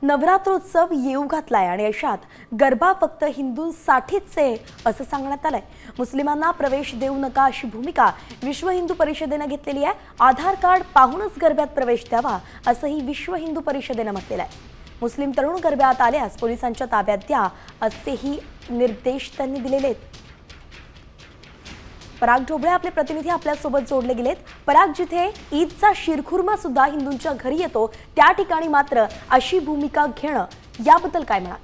नवरात्रोत्सव येऊ घातलाय आणि अशात गरबा फक्त हिंदूंसाठीच आहे असं सांगण्यात आलंय। मुस्लिमांना प्रवेश देऊ नका अशी भूमिका विश्व हिंदू परिषदेने घेतलेली आहे। आधार कार्ड पाहूनच गरब्यात प्रवेश द्यावा असंही विश्व हिंदू परिषदेने म्हटलेलं आहे। मुस्लिम तरुण गरब्यात आल्यास पोलिसांच्या ताब्यात द्या असेही निर्देश त्यांनी दिलेले आहेत। पराग ढोबळे आपले प्रतिनिधी आपल्यासोबत जोडले गेलेत। पराग, जिथे ईदचा शिरखुर्मा सुद्धा हिंदूंच्या घरी येतो त्या ठिकाणी मात्र अशी भूमिका घेणं याबद्दल काय म्हणाल?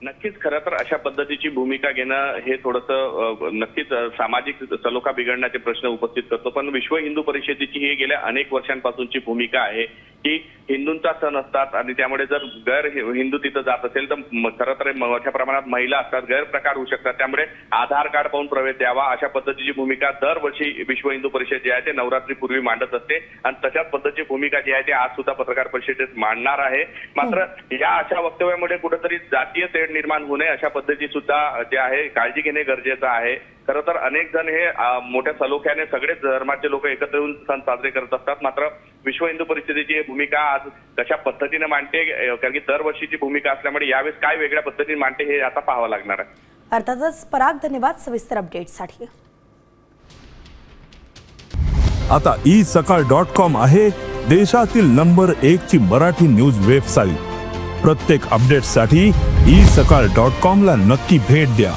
नक्कीच खरं तर अशा पद्धतीची भूमिका घेणं हे थोडंसं नक्कीच सामाजिक सलोखा बिघडण्याचे प्रश्न उपस्थित करतो। पण विश्व हिंदू परिषदेची ही गेल्या अनेक वर्षांपासूनची भूमिका आहे की हिंदूंचा सण असतात आणि त्यामुळे जर गैर हिंदू तिथं जात असेल तर खरं तर मोठ्या प्रमाणात महिला असतात, गैरप्रकार होऊ शकतात, त्यामुळे आधार कार्ड पाहून प्रवेश द्यावा अशा पद्धतीची भूमिका दरवर्षी विश्व हिंदू परिषद जी आहे ते नवरात्रीपूर्वी मांडत असते आणि तशाच पद्धतीची भूमिका जी आहे ते आज सुद्धा पत्रकार परिषदेत मांडणार आहे। मात्र या अशा वक्तव्यामुळे कुठेतरी जातीय तेढ निर्माण होऊ नये अशा पद्धती सुद्धा जे आहे काळजी घेणे गरजेचं आहे। खरं तर अनेक जण हे मोठ्या सलोख्याने सगळेच धर्माचे लोक एकत्र येऊन सण साजरे करत असतात। मात्र विश्व हिंदू परिषदेची भूमिका आज कशा पद्धतीने मांडते, कारण की दरवर्षीची भूमिका असल्यामुळे यावेळेस काय वेगळ्या पद्धतीने मांडते हे आता पाहावं लागणार आहे। अर्थातच पराग, धन्यवाद सविस्तर अपडेटसाठी। आता isakal.com आहे देशातील नंबर 1 ची मराठी न्यूज वेबसाईट। प्रत्येक अपडेटसाठी isakal.com ला नक्की भेट द्या।